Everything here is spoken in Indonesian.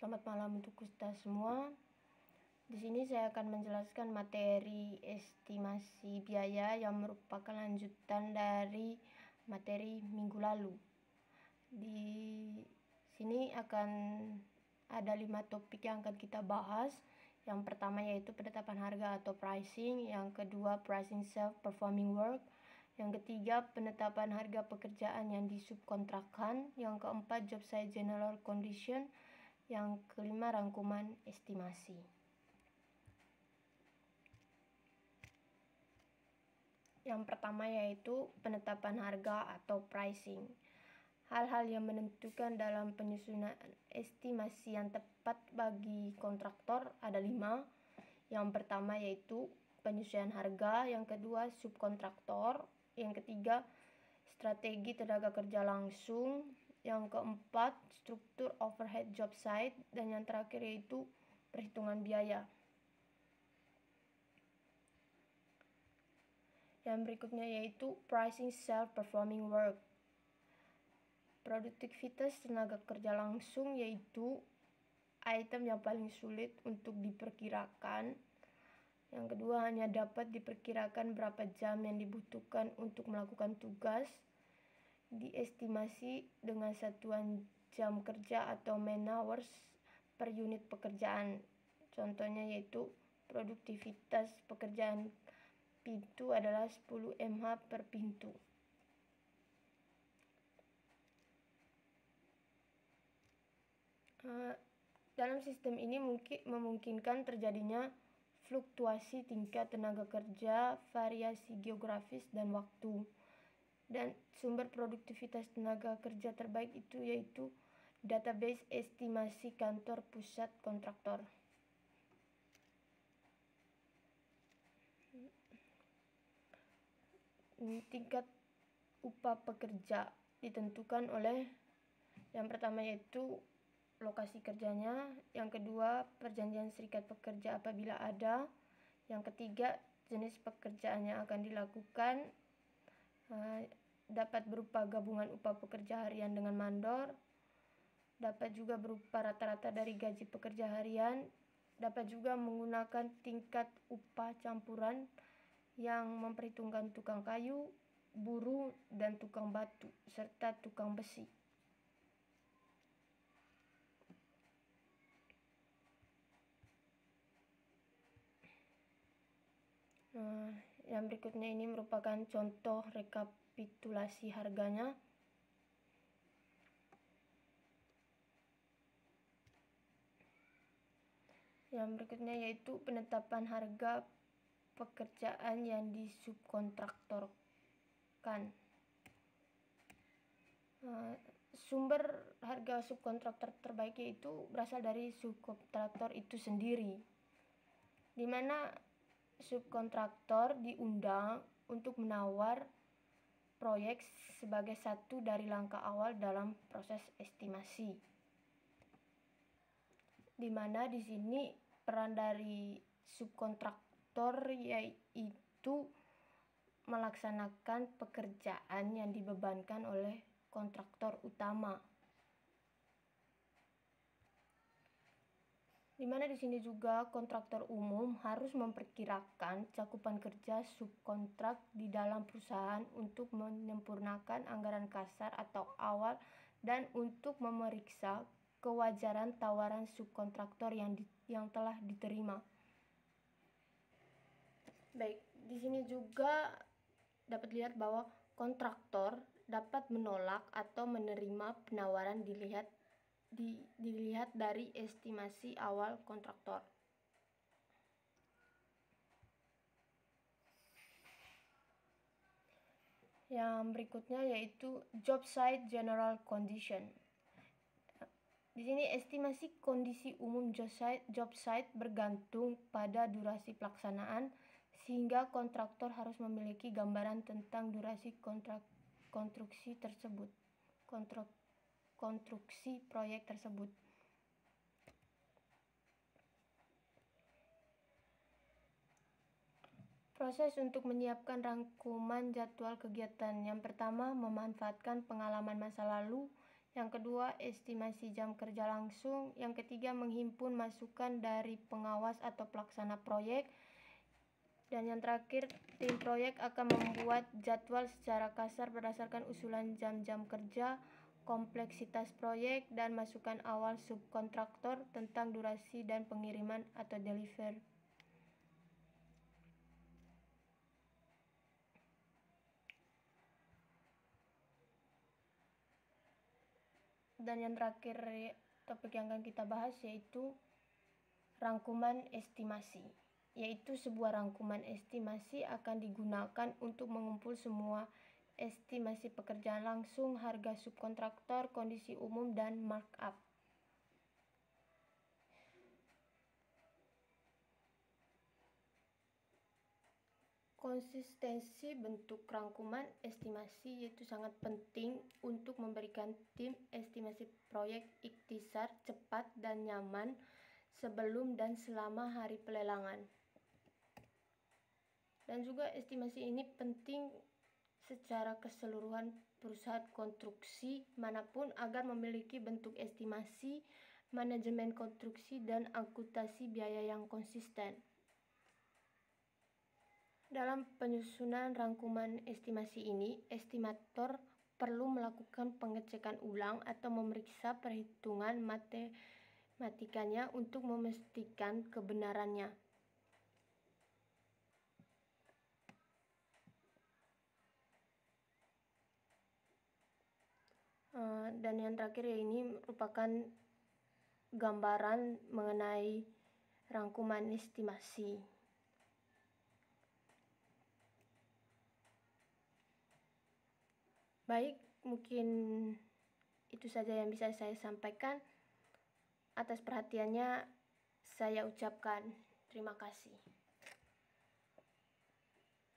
Selamat malam untuk kita semua. Di sini saya akan menjelaskan materi estimasi biaya yang merupakan lanjutan dari materi minggu lalu. Di sini akan ada 5 topik yang akan kita bahas. Yang pertama yaitu penetapan harga atau pricing, yang kedua pricing self-performing work, yang ketiga penetapan harga pekerjaan yang disubkontrakkan, yang keempat job site general condition, yang kelima rangkuman estimasi. Yang pertama yaitu penetapan harga atau pricing. Hal-hal yang menentukan dalam penyusunan estimasi yang tepat bagi kontraktor ada 5. Yang pertama yaitu penyesuaian harga, yang kedua subkontraktor, yang ketiga strategi tenaga kerja langsung, yang keempat struktur overhead job site, dan yang terakhir yaitu perhitungan biaya. Yang berikutnya yaitu pricing self-performing work. Produktivitas tenaga kerja langsung yaitu item yang paling sulit untuk diperkirakan. Yang kedua, hanya dapat diperkirakan berapa jam yang dibutuhkan untuk melakukan tugas. Diestimasi dengan satuan jam kerja atau man hours per unit pekerjaan. Contohnya yaitu produktivitas pekerjaan pintu adalah 10 mH per pintu. Dalam sistem ini memungkinkan terjadinya fluktuasi tingkat tenaga kerja, variasi geografis dan waktu. Dan sumber produktivitas tenaga kerja terbaik itu yaitu database estimasi kantor pusat kontraktor. Tingkat upah pekerja ditentukan oleh yang pertama yaitu lokasi kerjanya, yang kedua perjanjian serikat pekerja apabila ada, yang ketiga jenis pekerjaan yang akan dilakukan, dapat berupa gabungan upah pekerja harian dengan mandor, dapat juga berupa rata-rata dari gaji pekerja harian, dapat juga menggunakan tingkat upah campuran yang memperhitungkan tukang kayu, buruh, dan tukang batu, serta tukang besi. Yang berikutnya ini merupakan contoh rekapitulasi harganya. Yang berikutnya yaitu penetapan harga pekerjaan yang disubkontraktorkan. Sumber harga subkontraktor terbaik yaitu berasal dari subkontraktor itu sendiri, di mana subkontraktor diundang untuk menawar proyek sebagai satu dari langkah awal dalam proses estimasi. Di mana di sini peran dari subkontraktor yaitu melaksanakan pekerjaan yang dibebankan oleh kontraktor utama. Di mana di sini juga kontraktor umum harus memperkirakan cakupan kerja subkontrak di dalam perusahaan untuk menyempurnakan anggaran kasar atau awal dan untuk memeriksa kewajaran tawaran subkontraktor yang telah diterima. Baik, di sini juga dapat lihat bahwa kontraktor dapat menolak atau menerima penawaran dilihat dari estimasi awal kontraktor. Yang berikutnya yaitu job site general condition. Di sini estimasi kondisi umum job site bergantung pada durasi pelaksanaan, sehingga kontraktor harus memiliki gambaran tentang durasi konstruksi proyek tersebut. Proses untuk menyiapkan rangkuman jadwal kegiatan. Yang pertama, memanfaatkan pengalaman masa lalu. Yang kedua, estimasi jam kerja langsung. Yang ketiga, menghimpun masukan dari pengawas atau pelaksana proyek. Dan yang terakhir, tim proyek akan membuat jadwal secara kasar berdasarkan usulan jam-jam kerja, kompleksitas proyek, dan masukan awal subkontraktor tentang durasi dan pengiriman atau deliver. Dan yang terakhir topik yang akan kita bahas yaitu rangkuman estimasi. Yaitu sebuah rangkuman estimasi akan digunakan untuk mengumpul semua estimasi pekerjaan langsung, harga subkontraktor, kondisi umum, dan markup. Konsistensi bentuk rangkuman estimasi yaitu sangat penting untuk memberikan tim estimasi proyek ikhtisar, cepat, dan nyaman sebelum dan selama hari pelelangan. Dan juga estimasi ini penting secara keseluruhan perusahaan konstruksi manapun agar memiliki bentuk estimasi, manajemen konstruksi, dan akuntansi biaya yang konsisten. Dalam penyusunan rangkuman estimasi ini, estimator perlu melakukan pengecekan ulang atau memeriksa perhitungan matematikanya untuk memastikan kebenarannya. Dan yang terakhir ini merupakan gambaran mengenai rangkuman estimasi. Baik, mungkin itu saja yang bisa saya sampaikan. Atas perhatiannya saya ucapkan terima kasih.